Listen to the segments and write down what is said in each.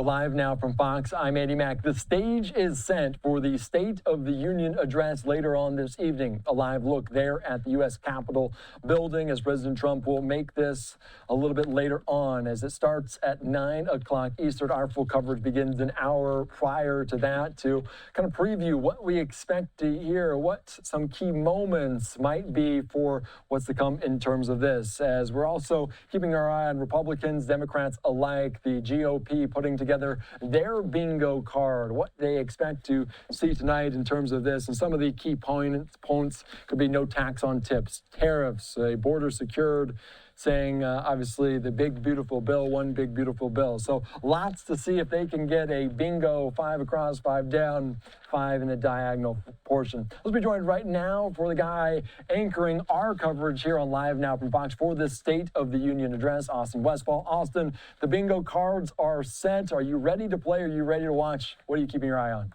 Live now from Fox, I'm Andy Mack. The stage is set for the State of the Union address later on this evening. A live look there at the U.S. Capitol building as President Trump will make this a little bit later on as it starts at 9 o'clock Eastern. Our full coverage begins an hour prior to that to kind of preview what we expect to hear, what some key moments might be for what's to come in terms of this. As we're also keeping our eye on Republicans, Democrats alike, the GOP putting together their bingo card, what they expect to see tonight in terms of this. And some of the key points could be no tax on tips, tariffs, a border secured, saying obviously the big beautiful bill, one big beautiful bill. So lots to see if they can get a bingo, 5 across, 5 down, 5 in the diagonal portion. Let's be joined right now for the guy anchoring our coverage here on Live Now from Fox for this State of the Union address, Austin Westfall. Austin, the bingo cards are set. Are you ready to play? Are you ready to watch? What are you keeping your eye on?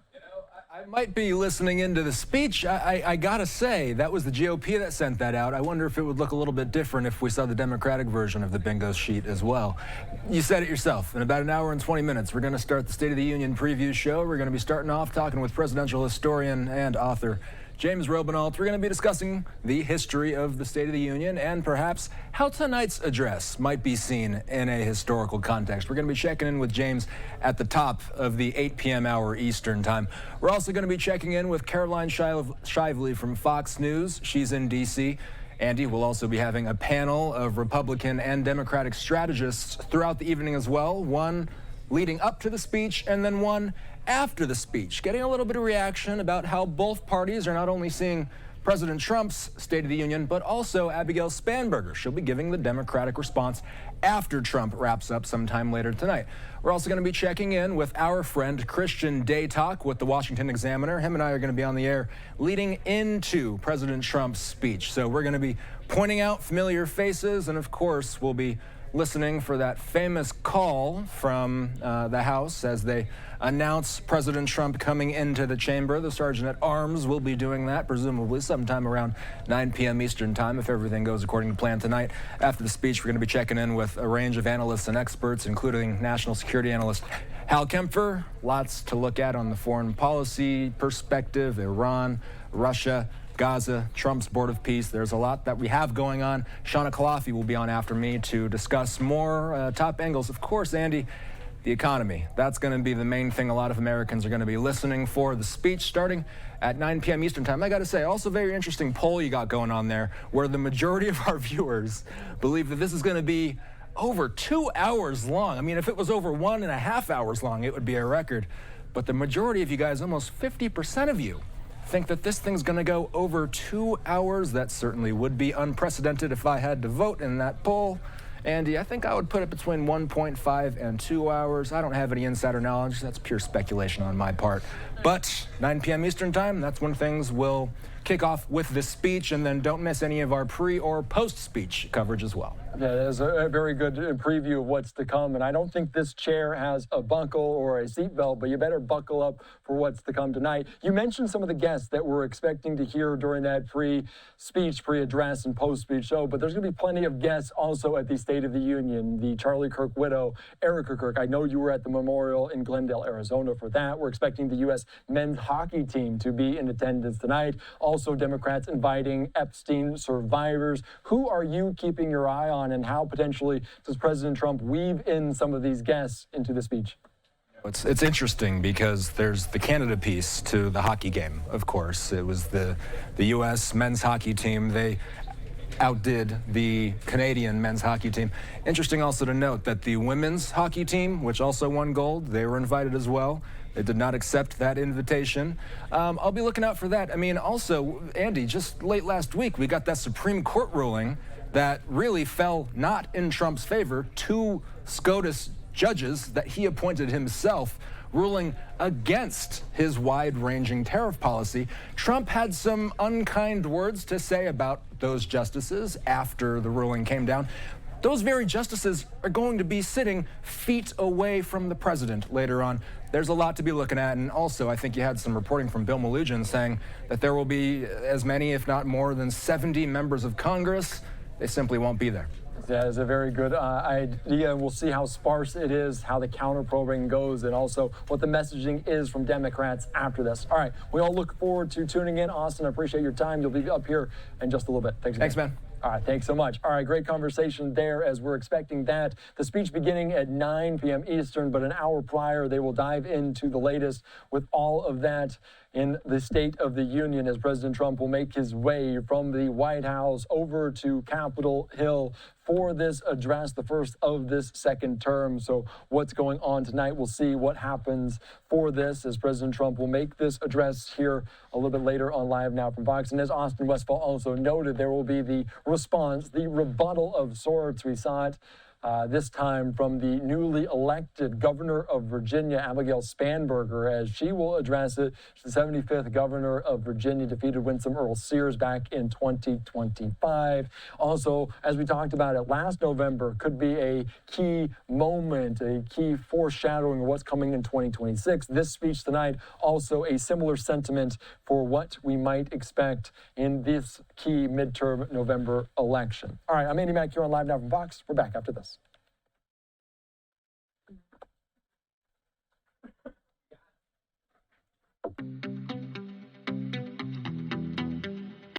I might be listening into the speech. I gotta say, that was the GOP that sent that out. I wonder if it would look a little bit different if we saw the Democratic version of the bingo sheet as well. You said it yourself. In about an hour and 20 minutes, we're going to start the State of the Union preview show. We're going to be starting off talking with presidential historian and author James Robinault. We're going to be discussing the history of the State of the Union and perhaps how tonight's address might be seen in a historical context. We're going to be checking in with James at the top of the 8 p.m. hour Eastern time. We're also going to be checking in with Caroline Shively from Fox News. She's in D.C. Andy will also be having a panel of Republican and Democratic strategists throughout the evening as well, one leading up to the speech and then one after the speech, getting a little bit of reaction about how both parties are not only seeing President Trump's State of the Union, but also Abigail Spanberger. She'll be giving the Democratic response after Trump wraps up sometime later tonight. We're also going to be checking in with our friend Christian Daytalk with the Washington Examiner. Him and I are going to be on the air leading into President Trump's speech. So we're going to be pointing out familiar faces, and of course, we'll be listening for that famous call from the House as they announce President Trump coming into the chamber. The Sergeant at Arms will be doing that, presumably sometime around 9 p.m. Eastern time, if everything goes according to plan tonight. After the speech, we're going to be checking in with a range of analysts and experts, including national security analyst Hal Kempfer. Lots to look at on the foreign policy perspective, Iran, Russia, Gaza, Trump's Board of Peace. There's a lot that we have going on. Shauna Kalafi will be on after me to discuss more top angles. Of course, Andy, the economy. That's going to be the main thing a lot of Americans are going to be listening for. The speech starting at 9 p.m. Eastern time. I got to say, also very interesting poll you got going on there, where the majority of our viewers believe that this is going to be over 2 hours long. I mean, if it was over 1.5 hours long, it would be a record. But the majority of you guys, almost 50% of you, think that this thing's going to go over 2 hours. That certainly would be unprecedented if I had to vote in that poll. Andy, I think I would put it between 1.5 and 2 hours. I don't have any insider knowledge. That's pure speculation on my part. But 9 p.m. Eastern time, that's when things will kick off with the speech, and then don't miss any of our pre or post-speech coverage as well. Yeah, there's a very good preview of what's to come, and I don't think this chair has a buckle or a seatbelt, but you better buckle up for what's to come tonight. You mentioned some of the guests that we're expecting to hear during that pre-speech, pre-address, and post-speech show, but there's going to be plenty of guests also at the State of the Union. The Charlie Kirk widow, Erica Kirk. I know you were at the memorial in Glendale, Arizona for that. We're expecting the U.S. men's hockey team to be in attendance tonight. Also, Democrats inviting Epstein survivors. Who are you keeping your eye on, and how potentially does President Trump weave in some of these guests into the speech? It's interesting because there's the Canada piece to the hockey game, of course. It was the U.S. men's hockey team. They outdid the Canadian men's hockey team. Interesting also to note that the women's hockey team, which also won gold, they were invited as well. They did not accept that invitation. I'll be looking out for that. I mean, also, Andy, just late last week, we got that Supreme Court ruling that really fell not in Trump's favor. 2 SCOTUS judges that he appointed himself ruling against his wide-ranging tariff policy. Trump had some unkind words to say about those justices after the ruling came down. Those very justices are going to be sitting feet away from the president later on. There's a lot to be looking at, and also I think you had some reporting from Bill Melugin saying that there will be as many, if not more than 70 members of Congress. They simply won't be there. That is a very good idea. We'll see how sparse it is, how the counter-probing goes, and also what the messaging is from Democrats after this. All right, we all look forward to tuning in. Austin, I appreciate your time. You'll be up here in just a little bit. Thanks, man. All right, thanks so much. All right, great conversation there as we're expecting that. The speech beginning at 9 p.m. Eastern, but an hour prior, they will dive into the latest with all of that in the State of the Union as President Trump will make his way from the White House over to Capitol Hill for this address, the first of this second term. So what's going on tonight? We'll see what happens for this as President Trump will make this address here a little bit later on Live Now from Fox. And as Austin Westfall also noted, there will be the response, the rebuttal of sorts. We saw it this time from the newly elected governor of Virginia, Abigail Spanberger, as she will address it. She's the 75th governor of Virginia, defeated Winsome Earl Sears back in 2025. Also, as we talked about it last November, could be a key moment, a key foreshadowing of what's coming in 2026. This speech tonight, also a similar sentiment for what we might expect in this key midterm November election. All right, I'm Andy Mack here on Live Now from Fox. We're back after this.